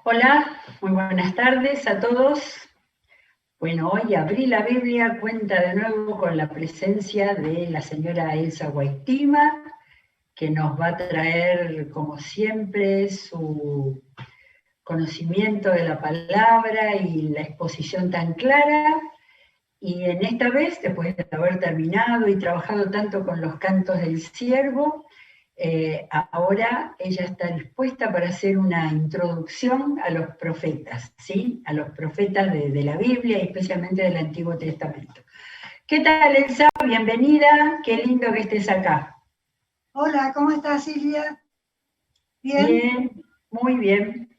Hola, muy buenas tardes a todos. Bueno, hoy abrí la Biblia, cuenta de nuevo con la presencia de la señora Elsa Guaitima, que nos va a traer, como siempre, su conocimiento de la palabra y la exposición tan clara. Y en esta vez, después de haber terminado y trabajado tanto con los cantos del ciervo, ahora ella está dispuesta para hacer una introducción a los profetas, ¿sí? A los profetas de la Biblia y especialmente del Antiguo Testamento. ¿Qué tal, Elsa? Bienvenida, qué lindo que estés acá. Hola, ¿cómo estás, Silvia? ¿Bien? Bien, muy bien.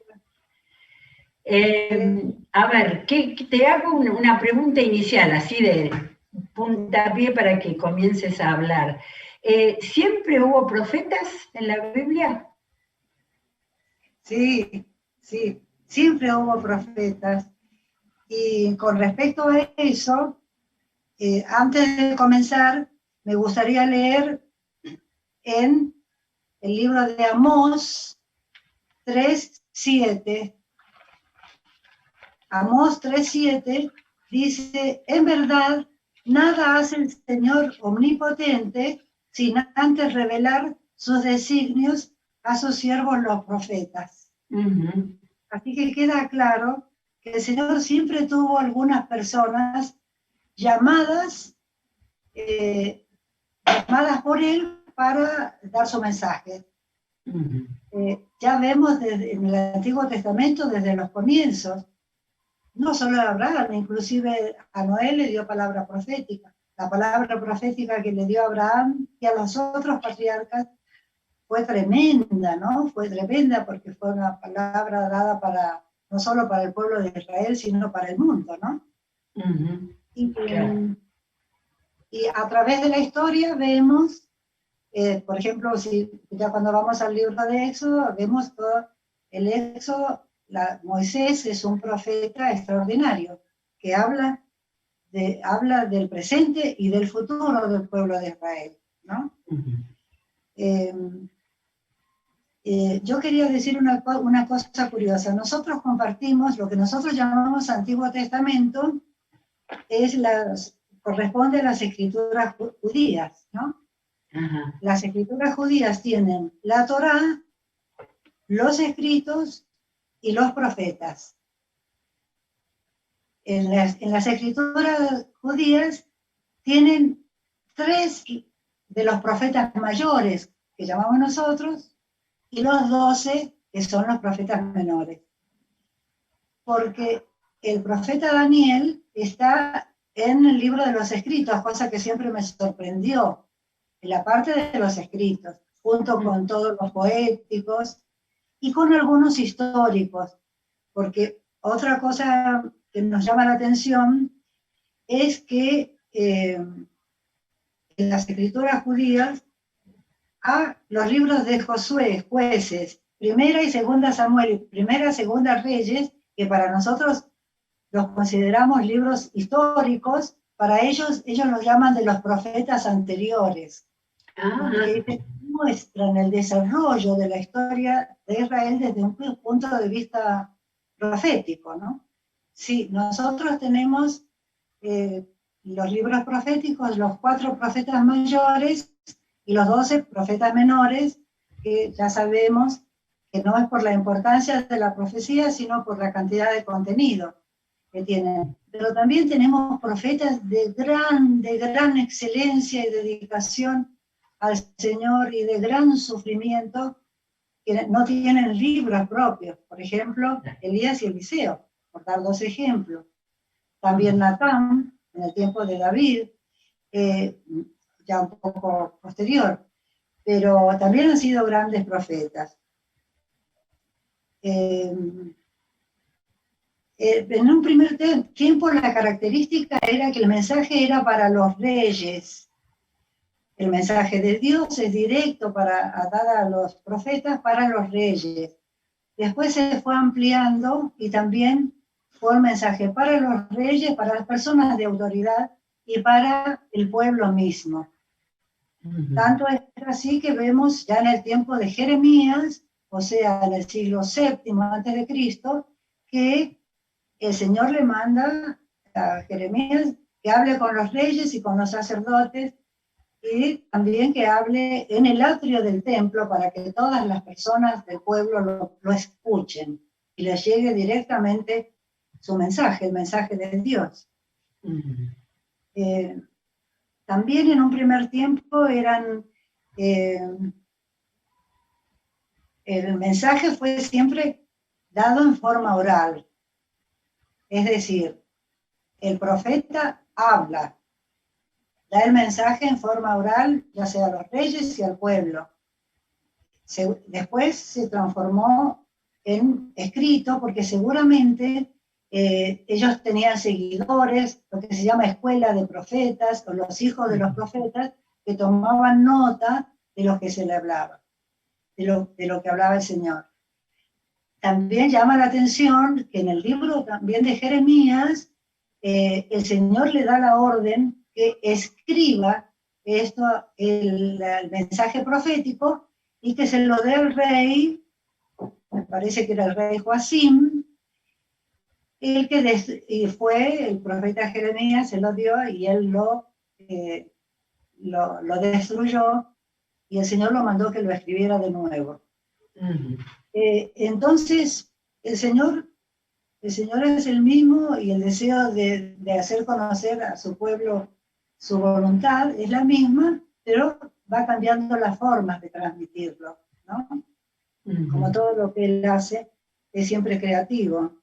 A ver, te hago una pregunta inicial, así de puntapié para que comiences a hablar. ¿Siempre hubo profetas en la Biblia? Sí, sí, siempre hubo profetas. Y con respecto a eso, antes de comenzar, me gustaría leer en el libro de Amós 3:7. Amós 3:7 dice: en verdad, nada hace el Señor omnipotente sin antes revelar sus designios a sus siervos los profetas. Uh-huh. Así que queda claro que el Señor siempre tuvo algunas personas llamadas por Él para dar su mensaje. Uh-huh. Ya vemos en el Antiguo Testamento desde los comienzos, no solo a Abraham, inclusive a Noé le dio palabra profética. La palabra profética que le dio a Abraham y a los otros patriarcas fue tremenda, ¿no? Fue tremenda porque fue una palabra dada no solo para el pueblo de Israel, sino para el mundo, ¿no? Uh-huh. Y a través de la historia vemos, por ejemplo, ya cuando vamos al libro de Éxodo, vemos todo el Éxodo. Moisés es un profeta extraordinario que habla del presente y del futuro del pueblo de Israel, ¿no? Uh-huh. Yo quería decir una cosa curiosa. Nosotros compartimos lo que nosotros llamamos Antiguo Testamento, corresponde a las escrituras judías, ¿no? Uh-huh. Las escrituras judías tienen la Torá, los escritos y los profetas. En las escrituras judías tienen 3 de los profetas mayores que llamamos nosotros y los 12 que son los profetas menores. Porque el profeta Daniel está en el libro de los escritos, cosa que siempre me sorprendió, en la parte de los escritos, junto con todos los poéticos y con algunos históricos, porque otra cosa que nos llama la atención es que en las escrituras judías los libros de Josué, Jueces, Primera y Segunda Samuel, Primera y Segunda Reyes, que para nosotros los consideramos libros históricos, para ellos los llaman de los profetas anteriores, porque muestran el desarrollo de la historia de Israel desde un punto de vista profético, ¿no? Sí, nosotros tenemos los libros proféticos, los 4 profetas mayores y los 12 profetas menores, que ya sabemos que no es por la importancia de la profecía, sino por la cantidad de contenido que tienen. Pero también tenemos profetas de gran excelencia y dedicación al Señor y de gran sufrimiento, que no tienen libros propios. Por ejemplo, Elías y Eliseo, por dar 2 ejemplos. También Natán, en el tiempo de David, ya un poco posterior, pero también han sido grandes profetas. En un primer tiempo la característica era que el mensaje era para los reyes. El mensaje de Dios es directo dar a los profetas para los reyes. Después se fue ampliando y también fue un mensaje para los reyes, para las personas de autoridad y para el pueblo mismo. Uh-huh. Tanto es así que vemos ya en el tiempo de Jeremías o sea, en el siglo VII antes de Cristo, que el Señor le manda a Jeremías que hable con los reyes y con los sacerdotes, y también que hable en el atrio del templo para que todas las personas del pueblo lo escuchen y les llegue directamente su mensaje, el mensaje de Dios. También en un primer tiempo el mensaje fue siempre dado en forma oral. Es decir, el profeta habla, da el mensaje en forma oral, ya sea a los reyes y al pueblo. Después se transformó en escrito, porque seguramente ellos tenían seguidores, lo que se llama escuela de profetas, o los hijos de los profetas, que tomaban nota de lo que se le hablaba, de lo que hablaba el Señor. También llama la atención que en el libro también de Jeremías, el Señor le da la orden que escriba el mensaje profético y que se lo dé al rey, me parece que era el rey Joacim, y fue el profeta Jeremías, se lo dio y él lo destruyó, y el Señor lo mandó que lo escribiera de nuevo. Entonces, el Señor es el mismo, y el deseo de hacer conocer a su pueblo su voluntad es la misma, pero va cambiando las formas de transmitirlo, ¿no? Como todo lo que Él hace es siempre creativo.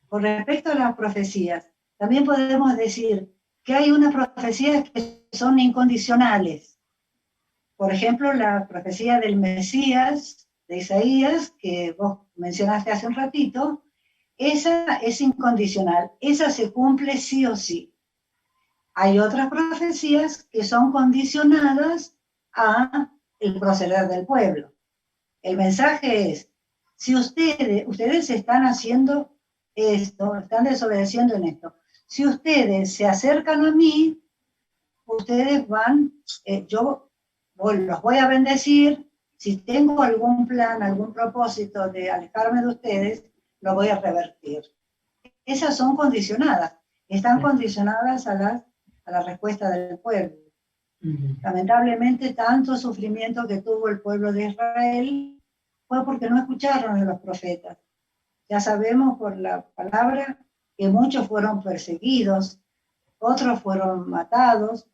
Con respecto a las profecías, también podemos decir que hay unas profecías que son incondicionales. Por ejemplo, la profecía del Mesías, de Isaías, que vos mencionaste hace un ratito, esa es incondicional, esa se cumple sí o sí. Hay otras profecías que son condicionadas a el proceder del pueblo. El mensaje es, si ustedes están haciendo esto, están desobedeciendo en esto, si ustedes se acercan a mí, ustedes yo los voy a bendecir. Si tengo algún plan, algún propósito de alejarme de ustedes, lo voy a revertir. Esas son condicionadas, están condicionadas a la respuesta del pueblo. Lamentablemente, tanto sufrimiento que tuvo el pueblo de Israel fue porque no escucharon a los profetas. Ya sabemos por la palabra que muchos fueron perseguidos, otros fueron matados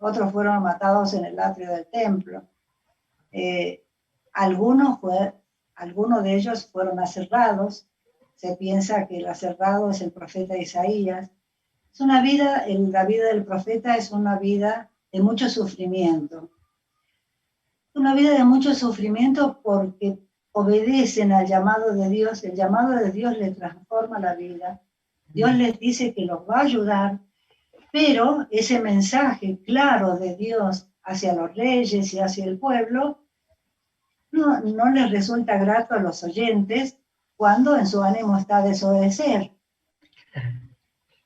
en el atrio del templo. Algunos de ellos fueron aserrados. Se piensa que el aserrado es el profeta Isaías. La vida del profeta es una vida de mucho sufrimiento. Una vida de mucho sufrimiento porque obedecen al llamado de Dios. El llamado de Dios les transforma la vida. Dios les dice que los va a ayudar, pero ese mensaje claro de Dios hacia los reyes y hacia el pueblo no les resulta grato a los oyentes cuando en su ánimo está desobedecer.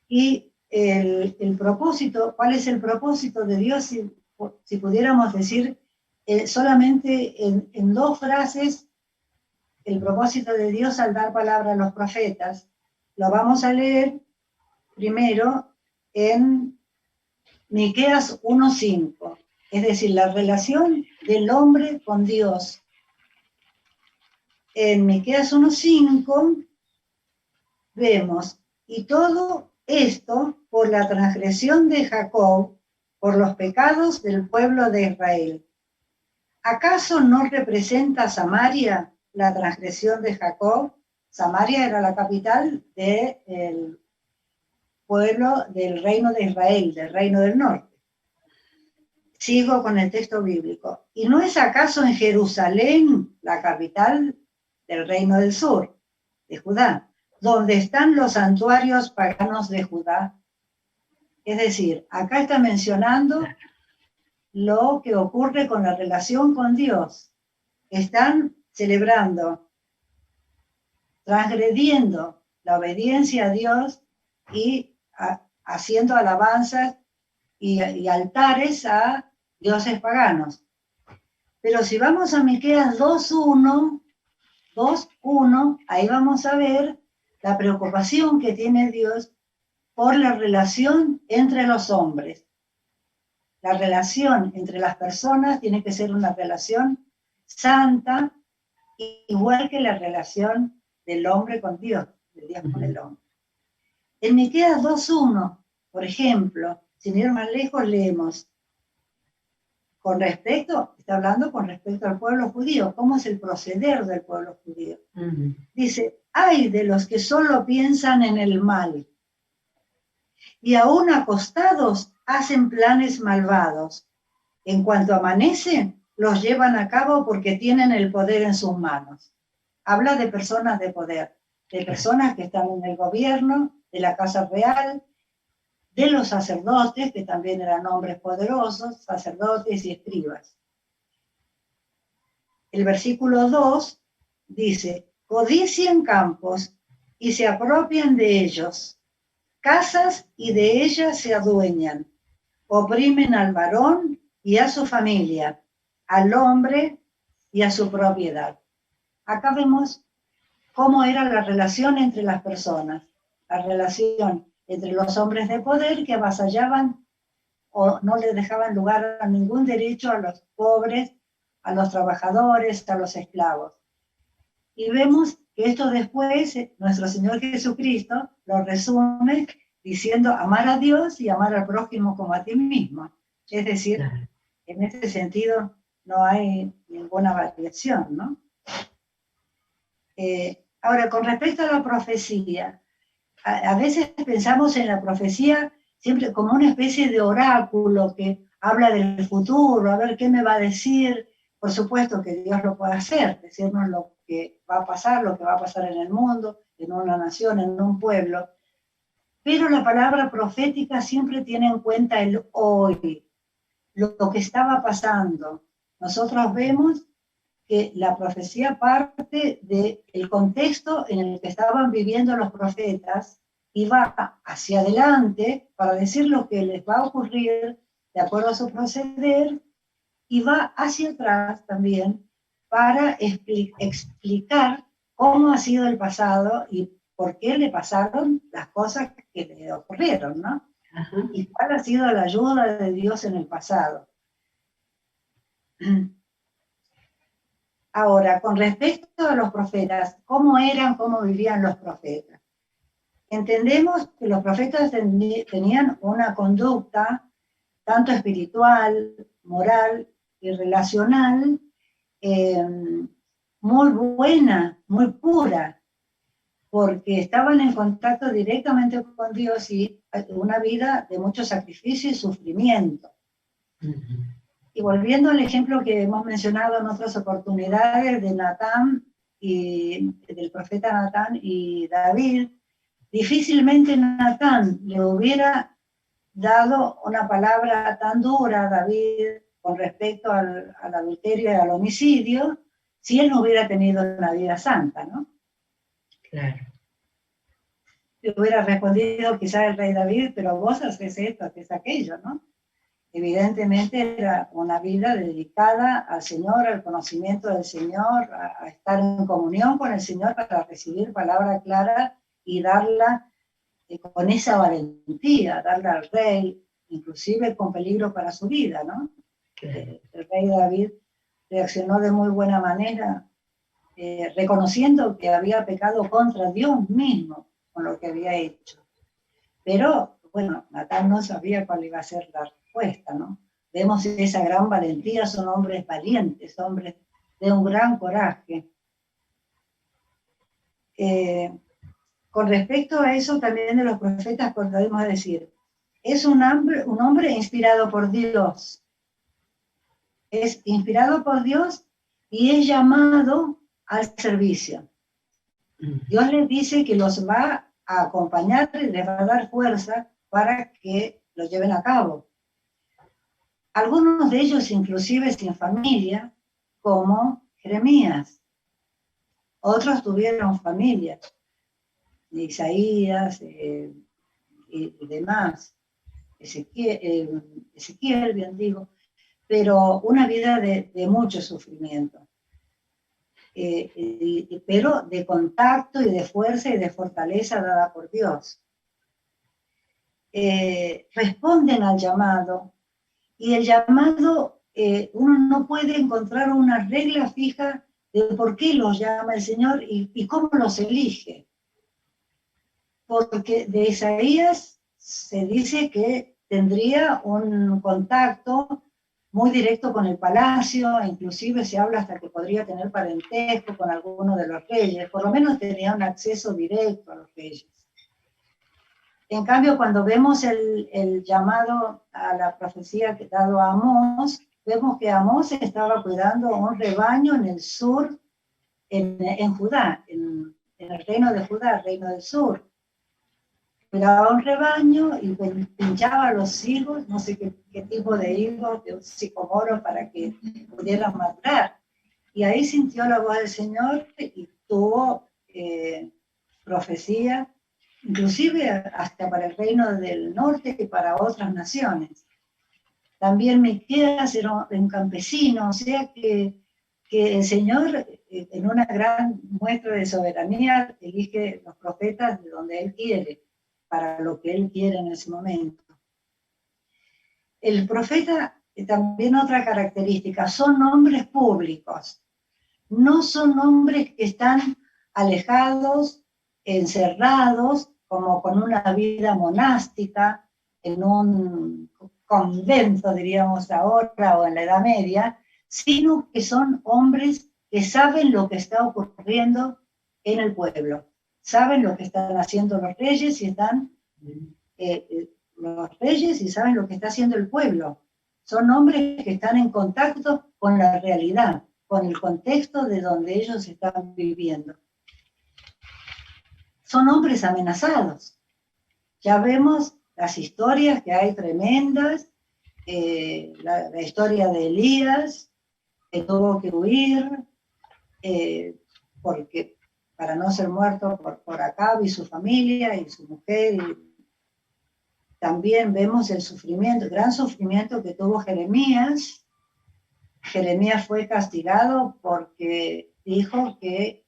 Y el propósito, ¿cuál es el propósito de Dios? Si pudiéramos decir solamente en dos frases, el propósito de Dios al dar palabra a los profetas, lo vamos a leer primero en Miqueas 1:5, es decir, la relación del hombre con Dios. En Miqueas 1:5 vemos, y todo esto por la transgresión de Jacob, por los pecados del pueblo de Israel. ¿Acaso no representa Samaria la transgresión de Jacob? Samaria era la capital del pueblo del reino de Israel, del reino del norte. Sigo con el texto bíblico. ¿Y no es acaso en Jerusalén la capital del reino del sur, de Judá, donde están los santuarios paganos de Judá? Es decir, acá está mencionando lo que ocurre con la relación con Dios. Están celebrando, transgrediendo la obediencia a Dios y haciendo alabanzas y altares a dioses paganos. Pero si vamos a Miqueas 2:1, ahí vamos a ver la preocupación que tiene Dios por la relación entre los hombres. La relación entre las personas tiene que ser una relación santa, igual que la relación del hombre con Dios, de Dios con el hombre. En Miqueas 2:1, por ejemplo, sin ir más lejos, leemos, está hablando con respecto al pueblo judío, cómo es el proceder del pueblo judío. Dice, ay de los que solo piensan en el mal, y aún acostados hacen planes malvados. En cuanto amanece, los llevan a cabo porque tienen el poder en sus manos. Habla de personas de poder, de personas que están en el gobierno, de la casa real, de los sacerdotes, que también eran hombres poderosos, sacerdotes y escribas. El versículo 2 dice, codician campos y se apropian de ellos, casas y de ellas se adueñan, oprimen al varón y a su familia, al hombre y a su propiedad. Acá vemos cómo era la relación entre las personas, la relación entre los hombres de poder que avasallaban o no le dejaban lugar a ningún derecho a los pobres, a los trabajadores, a los esclavos. Y vemos que esto después, nuestro Señor Jesucristo lo resume diciendo amar a Dios y amar al prójimo como a ti mismo. Es decir, en este sentido no hay ninguna variación, ¿no? Ahora, con respecto a la profecía, a veces pensamos en la profecía siempre como una especie de oráculo que habla del futuro, a ver qué me va a decir. Por supuesto que Dios lo puede hacer, decirnos lo que va a pasar, lo que va a pasar en el mundo, en una nación, en un pueblo. Pero la palabra profética siempre tiene en cuenta el hoy, lo que estaba pasando. Nosotros vemos que la profecía parte del contexto en el que estaban viviendo los profetas y va hacia adelante para decir lo que les va a ocurrir de acuerdo a su proceder, y va hacia atrás también para explicar cómo ha sido el pasado y por qué le pasaron las cosas que le ocurrieron, ¿no? Ajá. Y cuál ha sido la ayuda de Dios en el pasado. Ahora, con respecto a los profetas, ¿cómo eran, cómo vivían los profetas? Entendemos que los profetas tenían una conducta tanto espiritual, moral y relacional muy buena, muy pura, porque estaban en contacto directamente con Dios y una vida de mucho sacrificio y sufrimiento. Y volviendo al ejemplo que hemos mencionado en otras oportunidades de Natán y del profeta Natán y David, difícilmente Natán le hubiera dado una palabra tan dura a David con respecto al adulterio y al homicidio si él no hubiera tenido una vida santa, ¿no? Claro. Le hubiera respondido quizá el rey David, pero vos haces esto, haces aquello, ¿no? Evidentemente era una vida dedicada al Señor, al conocimiento del Señor, a estar en comunión con el Señor para recibir palabra clara y darla con esa valentía, darla al rey, inclusive con peligro para su vida, ¿no? El rey David reaccionó de muy buena manera, reconociendo que había pecado contra Dios mismo con lo que había hecho. Pero, bueno, Natán no sabía cuál iba a ser la respuesta, ¿no? Vemos esa gran valentía, son hombres valientes, hombres de un gran coraje. Con respecto a eso también de los profetas podemos decir, es un hombre inspirado por Dios. Es inspirado por Dios y es llamado al servicio. Dios les dice que los va a acompañar y les va a dar fuerza para que lo lleven a cabo. Algunos de ellos inclusive sin familia, como Jeremías. Otros tuvieron familia, Isaías y demás, Ezequiel, bien digo. pero una vida de mucho sufrimiento, pero de contacto y de fuerza y de fortaleza dada por Dios. Responden al llamado, y el llamado, uno no puede encontrar una regla fija de por qué los llama el Señor y cómo los elige. Porque de Isaías se dice que tendría un contacto muy directo con el palacio, inclusive se habla hasta que podría tener parentesco con alguno de los reyes, por lo menos tenía un acceso directo a los reyes. En cambio, cuando vemos el llamado a la profecía que dado a Amós, vemos que Amós estaba cuidando un rebaño en el sur, en Judá, en el reino de Judá, el reino del sur. Cuidaba un rebaño y pinchaba los higos, no sé qué tipo de higos, de un sicomoro para que pudieran madurar. Y ahí sintió la voz del Señor y tuvo profecía, inclusive hasta para el reino del norte y para otras naciones. También Miqueas era un campesino, o sea que el Señor, en una gran muestra de soberanía, elige los profetas de donde Él quiere, para lo que Él quiere en ese momento. El profeta, también otra característica, son hombres públicos, no son hombres que están alejados, encerrados, como con una vida monástica, en un convento, diríamos ahora, o en la Edad Media, sino que son hombres que saben lo que está ocurriendo en el pueblo, saben lo que están haciendo los reyes y los reyes y saben lo que está haciendo el pueblo. Son hombres que están en contacto con la realidad, con el contexto de donde ellos están viviendo. Son hombres amenazados. Ya vemos las historias que hay tremendas, la historia de Elías, que tuvo que huir, porque para no ser muerto por Acab y su familia y su mujer. Y también vemos el sufrimiento, el gran sufrimiento que tuvo Jeremías. Jeremías fue castigado porque dijo que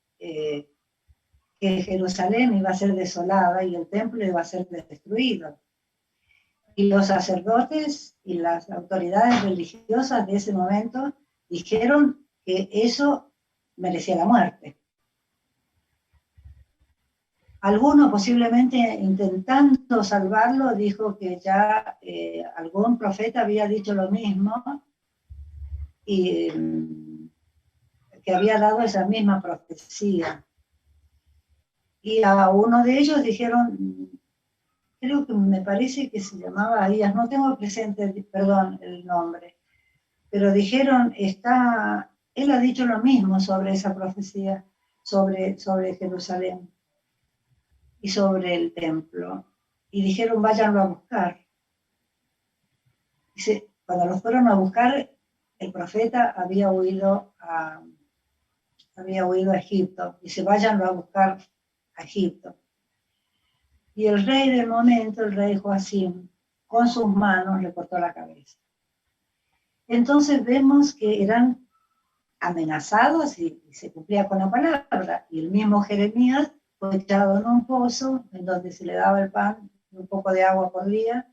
Jerusalén iba a ser desolada y el templo iba a ser destruido. Y los sacerdotes y las autoridades religiosas de ese momento dijeron que eso merecía la muerte. Alguno, posiblemente intentando salvarlo, dijo que ya algún profeta había dicho lo mismo y que había dado esa misma profecía. Y a uno de ellos dijeron, creo que me parece que se llamaba Ahías, no tengo presente, perdón, el nombre, pero dijeron, él ha dicho lo mismo sobre esa profecía, sobre Jerusalén y sobre el templo. Y dijeron, váyanlo a buscar. Dice, cuando lo fueron a buscar, el profeta había huido a Egipto. Dice, váyanlo a buscar a Egipto. Y el rey del momento, el rey Joacim, con sus manos le cortó la cabeza. Entonces vemos que eran amenazados y se cumplía con la palabra. Y el mismo Jeremías fue echado en un pozo en donde se le daba el pan y un poco de agua por día,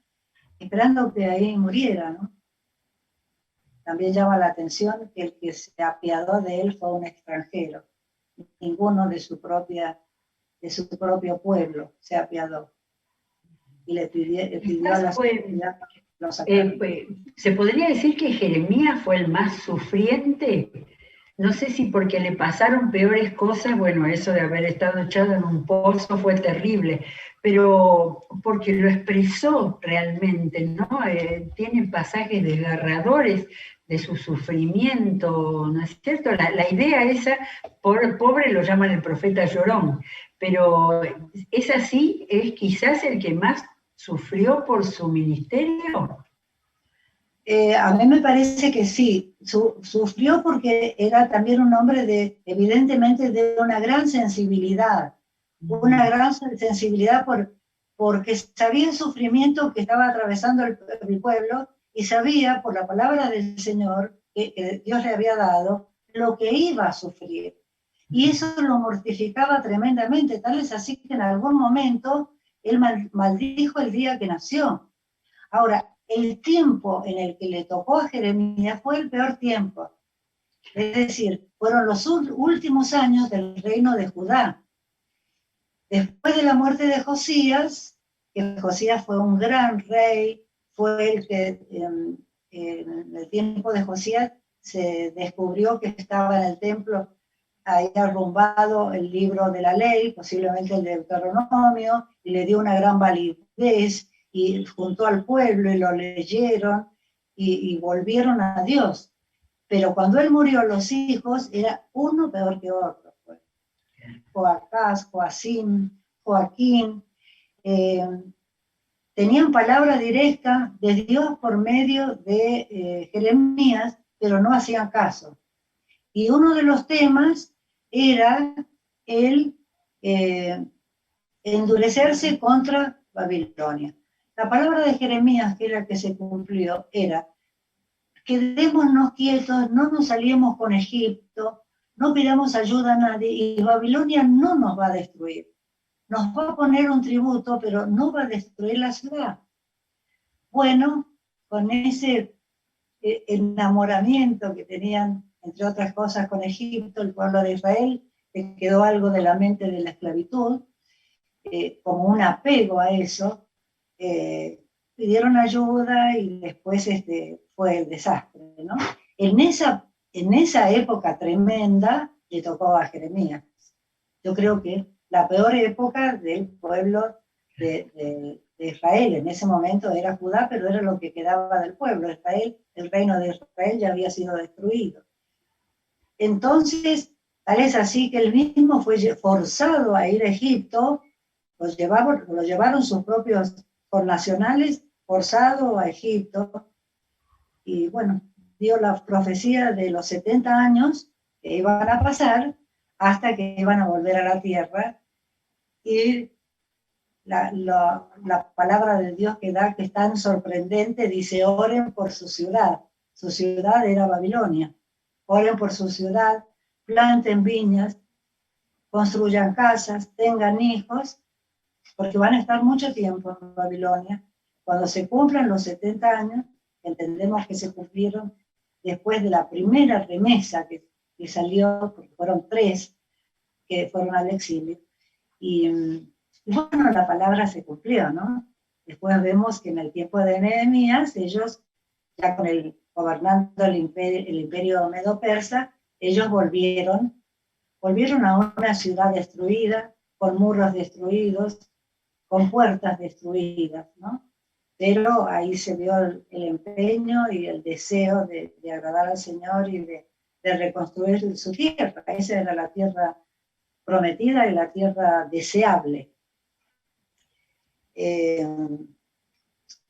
esperando que ahí muriera, ¿no? También llama la atención que el que se apiadó de él fue un extranjero. Ninguno de su propio pueblo se apiadó. Y le pidió a la sociedad que lo sacara. ¿Se podría decir que Jeremías fue el más sufriente? No sé si porque le pasaron peores cosas, bueno, eso de haber estado echado en un pozo fue terrible, pero porque lo expresó realmente, ¿no? Tiene pasajes desgarradores de su sufrimiento, ¿no es cierto? La idea esa, pobre lo llaman el profeta llorón, pero ¿es así? ¿Es quizás el que más sufrió por su ministerio? A mí me parece que sí, sufrió porque era también un hombre evidentemente de una gran sensibilidad porque sabía el sufrimiento que estaba atravesando el pueblo y sabía por la palabra del Señor que Dios le había dado lo que iba a sufrir. Y eso lo mortificaba tremendamente, tal es así que en algún momento él maldijo el día que nació. Ahora, el tiempo en el que le tocó a Jeremías fue el peor tiempo. Es decir, fueron los últimos años del reino de Judá. Después de la muerte de Josías, que Josías fue un gran rey, fue el que en el tiempo de Josías se descubrió que estaba en el templo ahí arrumbado el libro de la ley, posiblemente el Deuteronomio, y le dio una gran validez, y juntó al pueblo y lo leyeron, y volvieron a Dios. Pero cuando él murió, los hijos, era uno peor que otro. Joacás, Joacim, Joaquín, tenían palabra directa de Dios por medio de Jeremías, pero no hacían caso. Y uno de los temas era el endurecerse contra Babilonia. La palabra de Jeremías, que era la que se cumplió, era: quedémonos quietos, no nos salimos con Egipto, no pidamos ayuda a nadie, y Babilonia no nos va a destruir. Nos va a poner un tributo, pero no va a destruir la ciudad. Bueno, con ese enamoramiento que tenían, entre otras cosas, con Egipto, el pueblo de Israel, le quedó algo de la mente de la esclavitud, como un apego a eso, pidieron ayuda y después fue el desastre, ¿no? En esa época tremenda le tocó a Jeremías. Yo creo que la peor época del pueblo de Israel, en ese momento era Judá, pero era lo que quedaba del pueblo. Israel, el reino de Israel ya había sido destruido. Entonces, tal es así que él mismo fue forzado a ir a Egipto, lo llevaron sus propios connacionales, forzado a Egipto, y bueno, dio la profecía de los 70 años que iban a pasar hasta que iban a volver a la tierra, y la palabra de Dios que da, que es tan sorprendente, dice: oren por su ciudad. Su ciudad era Babilonia. Oren por su ciudad, planten viñas, construyan casas, tengan hijos, porque van a estar mucho tiempo en Babilonia. Cuando se cumplan los 70 años, entendemos que se cumplieron después de la primera remesa que salió, porque fueron 3 que fueron al exilio, y bueno, la palabra se cumplió, ¿no? Después vemos que en el tiempo de Nehemías, ellos, ya gobernando el imperio medo-persa, ellos volvieron a una ciudad destruida, con muros destruidos, con puertas destruidas, ¿no? Pero ahí se vio el empeño y el deseo de agradar al Señor y de reconstruir su tierra. Esa era la tierra prometida y la tierra deseable.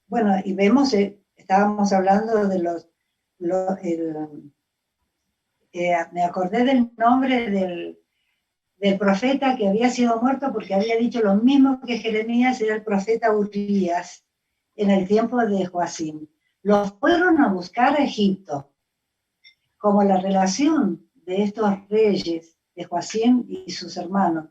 Bueno, y vemos, estábamos hablando de me acordé del nombre del profeta que había sido muerto, porque había dicho lo mismo que Jeremías, era el profeta Urías, en el tiempo de Joacim. Los fueron a buscar a Egipto. Como la relación de estos reyes, de Joacim y sus hermanos,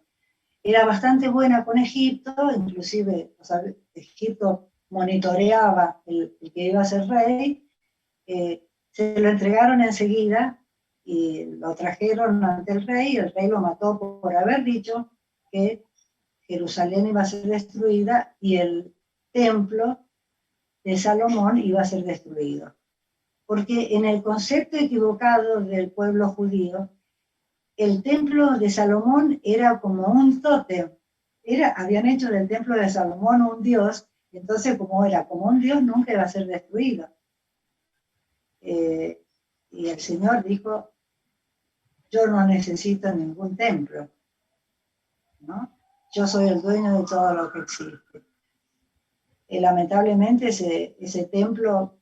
era bastante buena con Egipto, inclusive, o sea, Egipto monitoreaba el que iba a ser rey, se lo entregaron enseguida y lo trajeron ante el rey lo mató por haber dicho que Jerusalén iba a ser destruida y el templo de Salomón iba a ser destruido. Porque en el concepto equivocado del pueblo judío, el templo de Salomón era como un tótem. Habían hecho del templo de Salomón un dios, entonces como era como un dios, nunca iba a ser destruido. Y el Señor dijo: yo no necesito ningún templo, ¿no? Yo soy el dueño de todo lo que existe. Y lamentablemente ese templo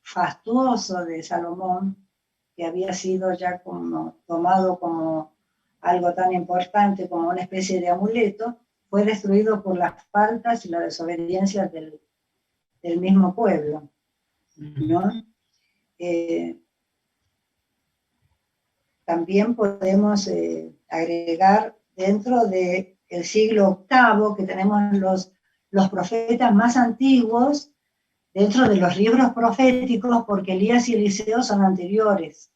fastuoso de Salomón, que había sido ya como tomado como algo tan importante como una especie de amuleto, fue destruido por las faltas y la desobediencia del mismo pueblo. ¿no? También podemos agregar dentro del siglo VIII, que tenemos los profetas más antiguos, dentro de los libros proféticos, porque Elías y Eliseo son anteriores.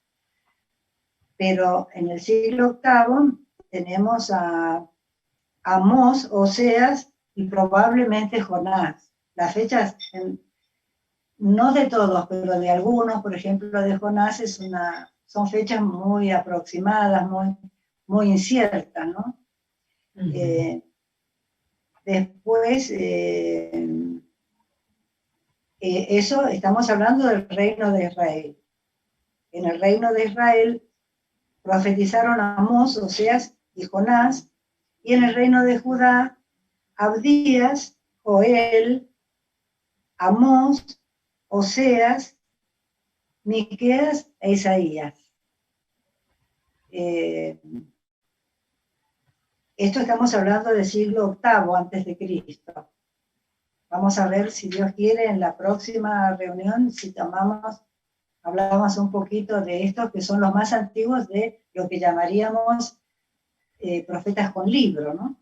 Pero en el siglo VIII tenemos a Amós, Oseas y probablemente Jonás. Las fechas, no de todos, pero de algunos, por ejemplo de Jonás, son fechas muy aproximadas, muy inciertas, ¿no? Después, eso estamos hablando del reino de Israel. En el reino de Israel profetizaron Amós, Oseas y Jonás, y en el reino de Judá, Abdías, Joel, Amós, Oseas, Miqueas e Isaías. Esto estamos hablando del siglo VIII antes de Cristo. Vamos a ver, si Dios quiere, en la próxima reunión, si hablamos un poquito de estos que son los más antiguos de lo que llamaríamos profetas con libro, ¿no?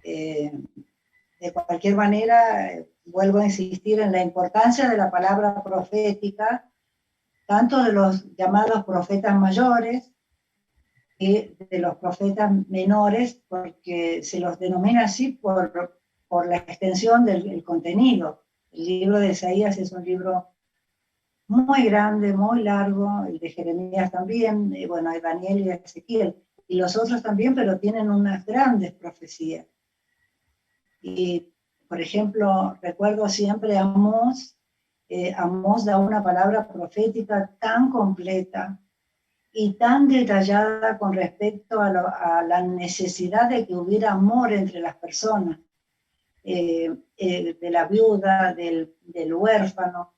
De cualquier manera, vuelvo a insistir en la importancia de la palabra profética, tanto de los llamados profetas mayores y de los profetas menores, porque se los denomina así por la extensión del contenido. El libro de Isaías es un libro muy grande, muy largo, el de Jeremías también, bueno, hay Daniel y Ezequiel, y los otros también, pero tienen unas grandes profecías. Y, por ejemplo, recuerdo siempre a Amós. Amós da una palabra profética tan completa y tan detallada con respecto a la necesidad de que hubiera amor entre las personas, de la viuda, del huérfano,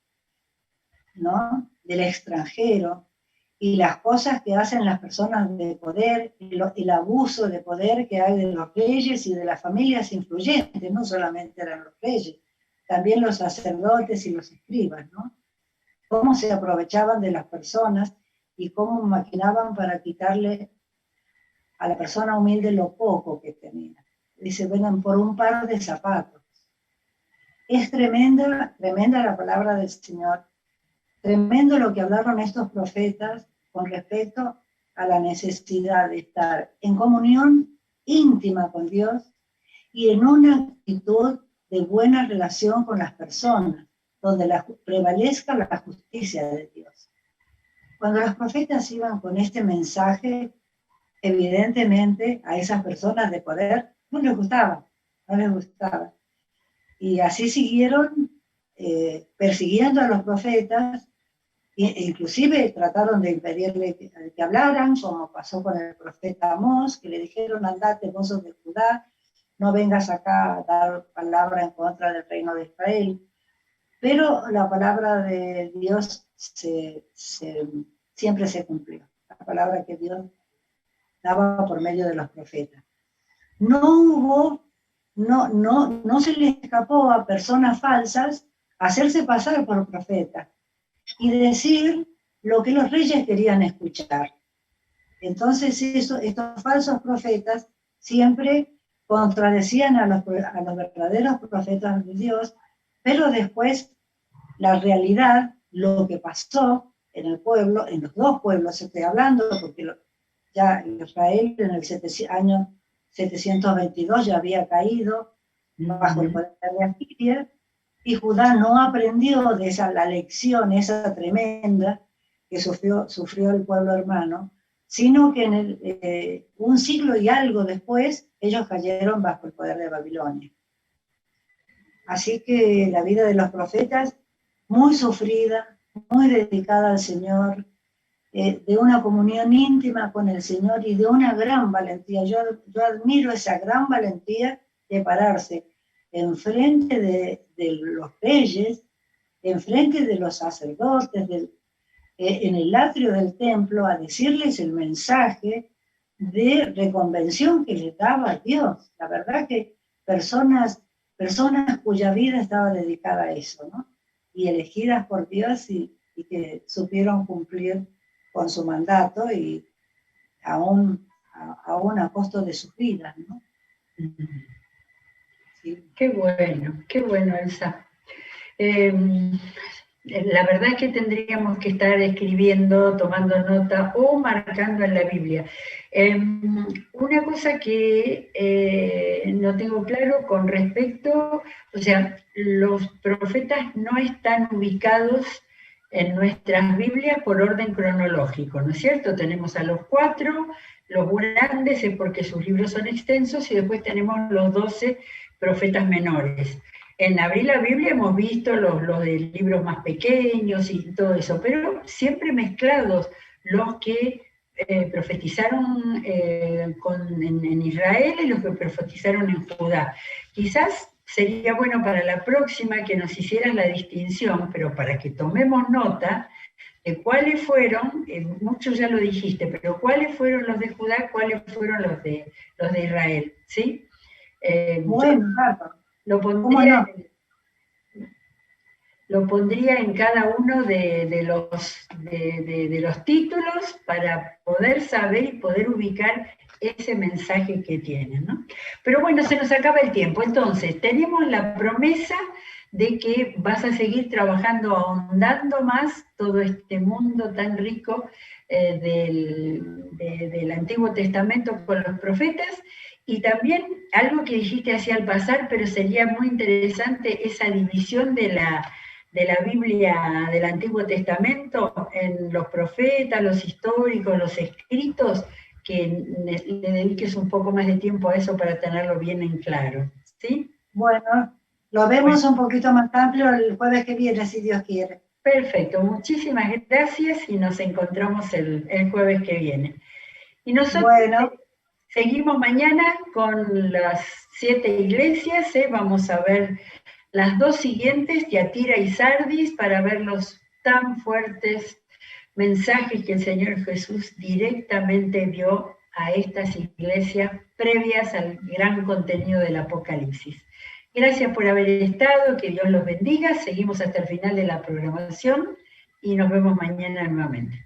¿no? Del extranjero, y las cosas que hacen las personas de poder, el abuso de poder que hay de los reyes y de las familias influyentes. No solamente eran los reyes, también los sacerdotes y los escribas, ¿no? Cómo se aprovechaban de las personas y cómo maquinaban para quitarle a la persona humilde lo poco que tenía. Dice, vengan por un par de zapatos. Es tremenda, tremenda la palabra del Señor. Tremendo lo que hablaron estos profetas con respecto a la necesidad de estar en comunión íntima con Dios y en una actitud de buena relación con las personas, donde prevalezca la justicia de Dios. Cuando los profetas iban con este mensaje, evidentemente a esas personas de poder no les gustaba. Y así siguieron persiguiendo a los profetas, e inclusive trataron de impedirle que hablaran, como pasó con el profeta Amós, que le dijeron, andate, vos sos de Judá, no vengas acá a dar palabra en contra del reino de Israel. Pero la palabra de Dios siempre se cumplió, la palabra que Dios daba por medio de los profetas. No se le escapó a personas falsas hacerse pasar por profetas y decir lo que los reyes querían escuchar. Entonces estos falsos profetas siempre contradecían a los verdaderos profetas de Dios, pero después la realidad, lo que pasó en el pueblo, en los dos pueblos estoy hablando, porque ya Israel en el año 722 ya había caído bajo el poder de Asiria, y Judá no aprendió de la lección esa tremenda que sufrió el pueblo hermano, sino que un siglo y algo después ellos cayeron bajo el poder de Babilonia. Así que la vida de los profetas, muy sufrida, muy dedicada al Señor, de una comunión íntima con el Señor y de una gran valentía. Yo admiro esa gran valentía de pararse enfrente de los reyes, enfrente de los sacerdotes, en el atrio del templo, a decirles el mensaje de reconvención que les daba Dios. La verdad que personas cuya vida estaba dedicada a eso, ¿no? y elegidas por Dios y que supieron cumplir con su mandato y aún a costo de sus vidas, ¿no? Sí. Qué bueno, Elsa. La verdad es que tendríamos que estar escribiendo, tomando nota o marcando en la Biblia. Una cosa que no tengo claro con respecto, o sea, los profetas no están ubicados en nuestras Biblias por orden cronológico, ¿no es cierto? Tenemos a los 4, los grandes es porque sus libros son extensos, y después tenemos los 12 profetas menores. En Abrir la Biblia hemos visto los de libros más pequeños y todo eso, pero siempre mezclados los que profetizaron en Israel y los que profetizaron en Judá. Quizás sería bueno para la próxima que nos hicieras la distinción, pero para que tomemos nota de cuáles fueron, muchos ya lo dijiste, pero cuáles fueron los de Judá, cuáles fueron los de Israel, ¿sí? Bueno, claro. Lo pondría en cada uno de los títulos para poder saber y poder ubicar ese mensaje que tienen, ¿no? Pero bueno, se nos acaba el tiempo. Entonces, tenemos la promesa de que vas a seguir trabajando, ahondando más todo este mundo tan rico del Antiguo Testamento con los profetas. Y también algo que dijiste así al pasar, pero sería muy interesante, esa división de la Biblia del Antiguo Testamento en los profetas, los históricos, los escritos, que le dediques un poco más de tiempo a eso para tenerlo bien en claro, ¿sí? Bueno, lo vemos un poquito más amplio el jueves que viene, si Dios quiere. Perfecto, muchísimas gracias y nos encontramos el jueves que viene. Y nosotros seguimos mañana con las 7 iglesias, vamos a ver las 2 siguientes, Tiatira y Sardis, para ver los tan fuertes mensajes que el Señor Jesús directamente dio a estas iglesias previas al gran contenido del Apocalipsis. Gracias por haber estado, que Dios los bendiga, seguimos hasta el final de la programación y nos vemos mañana nuevamente.